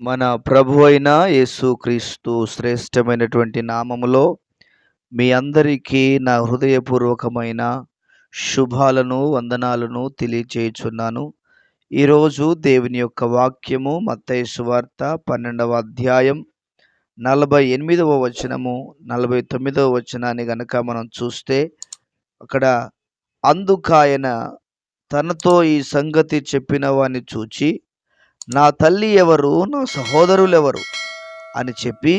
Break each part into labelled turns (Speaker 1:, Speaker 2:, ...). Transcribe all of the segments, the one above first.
Speaker 1: మన ప్రభు అయిన యేసుక్రీస్తు శ్రేష్టమైనటువంటి నామములో మీ అందరికీ నా హృదయపూర్వకమైన శుభాలను వందనాలను తెలియచేయుచున్నాను. ఈరోజు దేవుని యొక్క వాక్యము మత్తయి సువార్త 12వ అధ్యాయం 48వ వచనము 49వ వచనాన్ని గనక మనం చూస్తే, అక్కడ అందుకాయన తనతో ఈ సంగతి చెప్పిన వాని చూచి, నా తల్లి ఎవరు, నా సహోదరులెవరు అని చెప్పి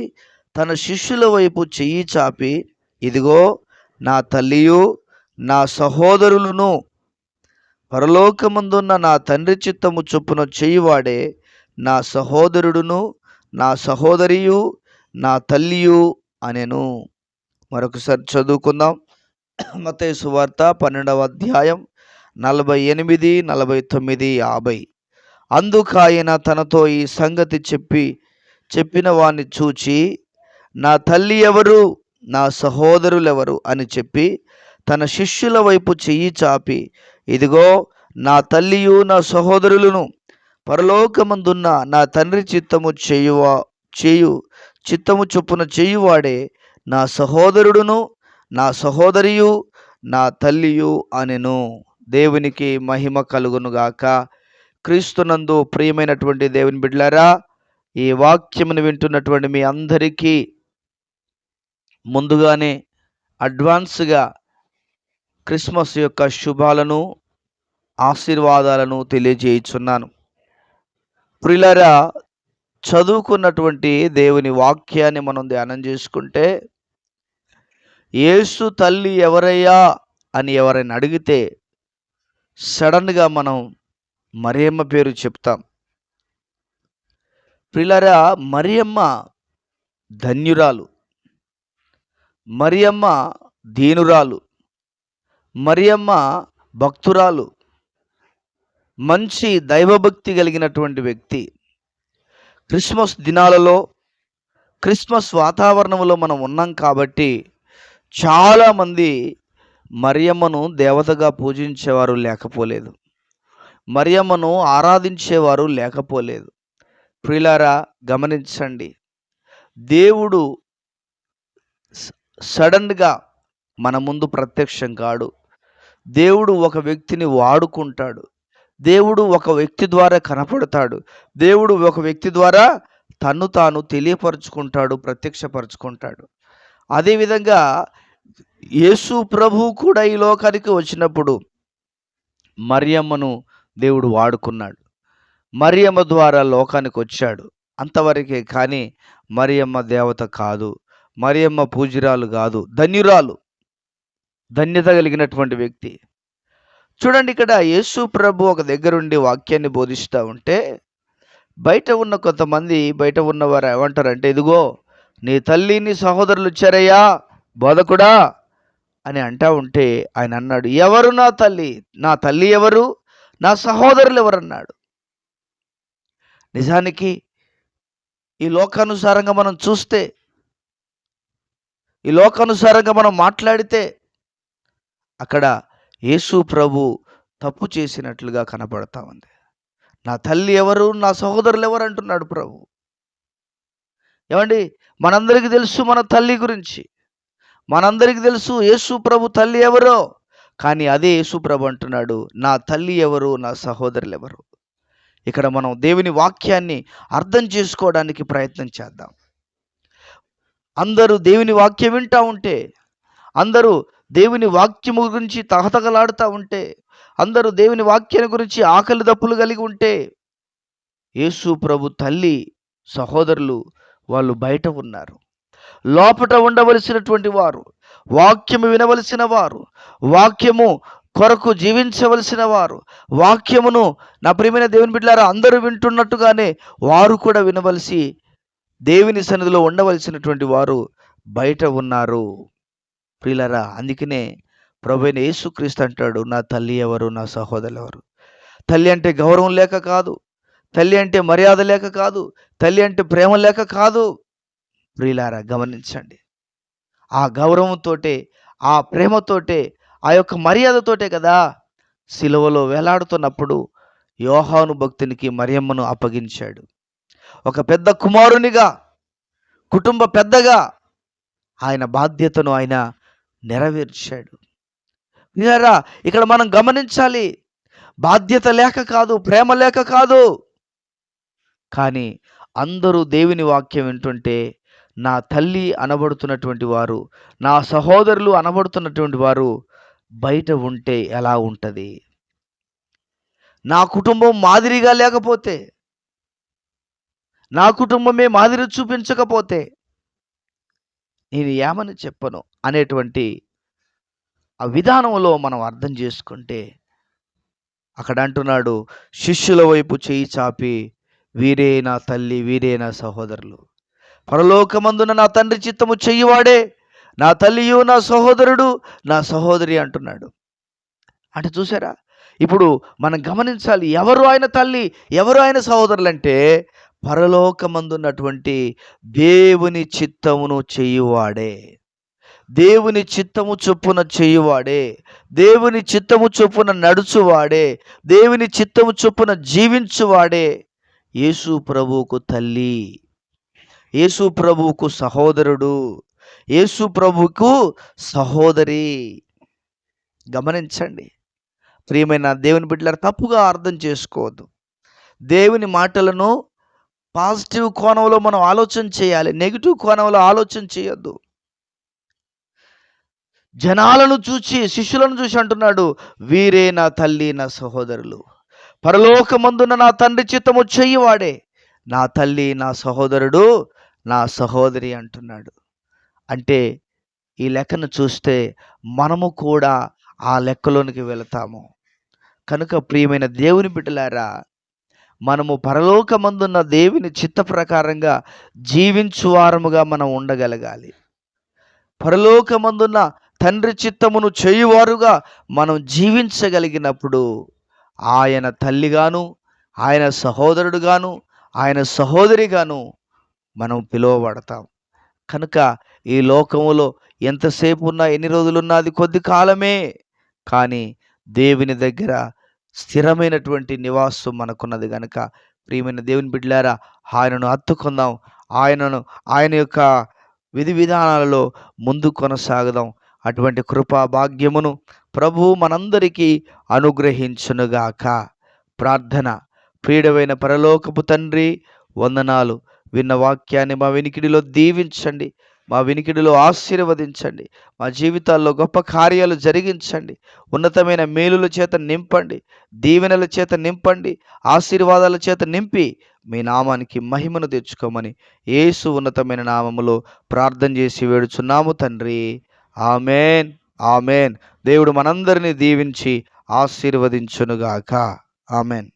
Speaker 1: తన శిష్యుల వైపు చెయ్యి చాపి, ఇదిగో నా తల్లియు నా సహోదరులను, పరలోకమందున్న నా తండ్రి చిత్తము చొప్పున చేయువాడే నా సహోదరుడును నా సహోదరియు నా తల్లియు అనెను. మరొకసారి చదువుకుందాం. మత్తయి సువార్త 12వ అధ్యాయం 48, 49, 50. అందుకాయన తనతో ఈ సంగతి చెప్పిన వాణ్ణి చూచి, నా తల్లి ఎవరు, నా సహోదరులెవరు అని చెప్పి తన శిష్యుల వైపు చెయ్యి చాపి, ఇదిగో నా తల్లియు నా సహోదరులను, పరలోకమందున్న నా తండ్రి చిత్తము చొప్పున చేయువాడే నా సహోదరుడును నా సహోదరియు నా తల్లియు అనెను. దేవునికి మహిమ కలుగునుగాక. క్రీస్తునందు ప్రియమైనటువంటి దేవుని బిడ్డలారా, ఈ వాక్యమును వింటున్నటువంటి మీ అందరికీ ముందుగానే అడ్వాన్స్గా క్రిస్మస్ యొక్క శుభాలను ఆశీర్వాదాలను తెలియజేయుచున్నాను. ప్రియులారా, చదువుకున్నటువంటి దేవుని వాక్యాన్ని మనం ధ్యానం చేసుకుంటే, యేసు తల్లి ఎవరయ్యా అని ఎవరైనా అడిగితే సడన్గా మనం మరియమ్మ పేరు చెప్తాం. ప్రియులారా, మరియమ్మ ధన్యురాలు, మరియమ్మ దీనురాలు, మరియమ్మ భక్తురాలు, మంచి దైవభక్తి కలిగినటువంటి వ్యక్తి. క్రిస్మస్ దినాలలో, క్రిస్మస్ వాతావరణంలో మనం ఉన్నాం కాబట్టి చాలామంది మరియమ్మను దేవతగా పూజించేవారు లేకపోలేదు, మరియమ్మను ఆరాధించేవారు లేకపోలేదు. ప్రియులారా, గమనించండి, దేవుడు సడన్గా మన ముందు ప్రత్యక్షం కాడు. దేవుడు ఒక వ్యక్తిని వాడుకుంటాడు. దేవుడు ఒక వ్యక్తి ద్వారా కనపడతాడు. దేవుడు ఒక వ్యక్తి ద్వారా తన్ను తాను తెలియపరుచుకుంటాడు, ప్రత్యక్షపరుచుకుంటాడు. అదేవిధంగా యేసు ప్రభువు కూడా ఈ లోకానికి వచ్చినప్పుడు మరియమ్మను దేవుడు వాడుకున్నాడు. మరియమ్మ ద్వారా లోకానికి వచ్చాడు, అంతవరకే. కానీ మరియమ్మ దేవత కాదు, మరియమ్మ పూజ్యురాలు కాదు, ధన్యురాలు, ధన్యత కలిగినటువంటి వ్యక్తి. చూడండి, ఇక్కడ యేసు ప్రభు ఒక దగ్గరుండి వాక్యాన్ని బోధిస్తూ ఉంటే, బయట ఉన్న కొంతమంది, బయట ఉన్నవారు ఏమంటారంటే, ఇదిగో నీ తల్లి నీ సహోదరులు వచ్చారయ్యా బోధకుడా అని అంటా ఉంటే, ఆయన అన్నాడు, ఎవరు నా తల్లి, నా తల్లి ఎవరు, నా సహోదరులు ఎవరన్నాడు. నిజానికి ఈ లోకానుసారంగా మనం చూస్తే, ఈ లోకానుసారంగా మనం మాట్లాడితే, అక్కడ యేసు ప్రభు తప్పు చేసినట్లుగా కనపడతా ఉంది. నా తల్లి ఎవరు, నా సహోదరులు ఎవరు అంటున్నాడు ప్రభు. ఏమండి, మనందరికీ తెలుసు మన తల్లి గురించి, మనందరికీ తెలుసు యేసు ప్రభు తల్లి ఎవరో. కానీ అదే యేసు ప్రభు అంటున్నాడు, నా తల్లి ఎవరు, నా సహోదరులు ఎవరు. ఇక్కడ మనం దేవుని వాక్యాన్ని అర్థం చేసుకోవడానికి ప్రయత్నం చేద్దాం. అందరూ దేవుని వాక్యం వింటూ ఉంటే, అందరూ దేవుని వాక్యము గురించి తహతకలాడుతూ ఉంటే, అందరూ దేవుని వాక్యాన్ని గురించి ఆకలి దప్పులు కలిగి ఉంటే, యేసు ప్రభు తల్లి సహోదరులు వాళ్ళు బయట ఉన్నారు. లోపట ఉండవలసినటువంటి వారు, వాక్యము వినవలసిన వారు, వాక్యము కొరకు జీవించవలసిన వారు, వాక్యమును నా ప్రియమైన దేవుని బిడ్డలారా అందరూ వింటున్నట్టుగానే వారు కూడా వినవలసి, దేవుని సన్నిధిలో ఉండవలసినటువంటి వారు బయట ఉన్నారు. ప్రియులారా, అందుకనే ప్రభువైన యేసుక్రీస్తు అంటాడు, నా తల్లి ఎవరు, నా సహోదరులు ఎవరు. తల్లి అంటే గౌరవం లేక కాదు, తల్లి అంటే మర్యాద లేక కాదు, తల్లి అంటే ప్రేమ లేక కాదు. ప్రియులారా, గమనించండి, ఆ గౌరవంతోటే, ఆ ప్రేమతోటే, ఆ యొక్క మర్యాదతోటే కదా సిలువలో వేలాడుతున్నప్పుడు యోహాను భక్తునికి మరియమ్మను అప్పగించాడు. ఒక పెద్ద కుమారునిగా, కుటుంబ పెద్దగా ఆయన బాధ్యతను ఆయన నెరవేర్చాడు. విన్నారా? ఇక్కడ మనం గమనించాలి, బాధ్యత లేక కాదు, ప్రేమ లేక కాదు, కానీ అందరూ దేవుని వాక్యం వింటుంటే నా తల్లి అనబడుతున్నటువంటి వారు, నా సహోదరులు అనబడుతున్నటువంటి వారు బయట ఉంటే ఎలా ఉంటుంది? నా కుటుంబం మాదిరిగా లేకపోతే, నా కుటుంబమే మాదిరి చూపించకపోతే నేను ఏమని చెప్పను అనేటువంటి ఆ విధానంలో మనం అర్థం చేసుకుంటే, అక్కడ అంటున్నాడు, శిష్యుల వైపు చేయి చాపి, వీరే నా తల్లి, వీరే నా సహోదరులు, పరలోకమందున నా తండ్రి చిత్తము చెయ్యివాడే నా తల్లియు, నా సహోదరుడు, నా సహోదరి అంటున్నాడు. అంటే చూసారా, ఇప్పుడు మనం గమనించాలి, ఎవరు ఆయన తల్లి, ఎవరు ఆయన సహోదరులు అంటే పరలోకమందున్నటువంటి దేవుని చిత్తమును చేయువాడే, దేవుని చిత్తము చొప్పున చేయువాడే, దేవుని చిత్తము చొప్పున నడుచువాడే, దేవుని చిత్తము చొప్పున జీవించువాడే యేసు ప్రభువుకు తల్లి, యేసు ప్రభువుకు సహోదరుడు, యేసు ప్రభువుకు సహోదరి. గమనించండి ప్రియమైన దేవుని బిడ్డలారా, తప్పుగా అర్థం చేసుకోవద్దు. దేవుని మాటలను పాజిటివ్ కోణంలో మనం ఆలోచన చేయాలి, నెగిటివ్ కోణంలో ఆలోచన చేయొద్దు. జనాలను చూసి, శిష్యులను చూసి అంటున్నాడు, వీరే నా తల్లి, నా సహోదరులు, పరలోకమందున నా తండ్రి చిత్తము చెయ్యివాడే నా తల్లి, నా సహోదరుడు, నా సహోదరి అంటున్నాడు. అంటే ఈ లెక్కను చూస్తే మనము కూడా ఆ లెక్కలోనికి వెళతాము. కనుక ప్రియమైన దేవుని బిడ్డలారా, మనము పరలోకమందున్న దేవుని చిత్త ప్రకారంగా జీవించువారముగా మనం ఉండగలగాలి. పరలోకమందున్న తండ్రి చిత్తమును చేయువారుగా మనం జీవించగలిగినప్పుడు ఆయన తల్లిగాను, ఆయన సహోదరుడుగాను, ఆయన సహోదరిగాను మనం పిలువబడతాం. కనుక ఈ లోకములో ఎంతసేపు ఉన్నా, ఎన్ని రోజులున్నా అది కొద్ది కాలమే, కానీ దేవుని దగ్గర స్థిరమైనటువంటి నివాసం మనకున్నది. కనుక ప్రియమైన దేవుని బిడ్డలారా, ఆయనను హత్తుకుందాం, ఆయన యొక్క విధి విధానాలలో ముందు కొనసాగుదాం. అటువంటి కృపా భాగ్యమును ప్రభువు మనందరికీ అనుగ్రహించునుగాక. ప్రార్థన. ప్రియుడవైన పరలోకపు తండ్రి, వందనాలు. విన్న వాక్యాన్ని మా వినికిడిలో దీవించండి, మా వినికిడిలో ఆశీర్వదించండి, మా జీవితాల్లో గొప్ప కార్యాలు జరిగించండి, ఉన్నతమైన మేలుల చేత నింపండి, దీవెనల చేత నింపండి, ఆశీర్వాదాల చేత నింపి మీ నామానికి మహిమను తెచ్చుకోమని యేసు ఉన్నతమైన నామములో ప్రార్థన చేసి వేడుచున్నాము తండ్రి. Amen, amen. దేవుడు మనందరినీ దీవించి ఆశీర్వదించునుగాక. ఆమెన్.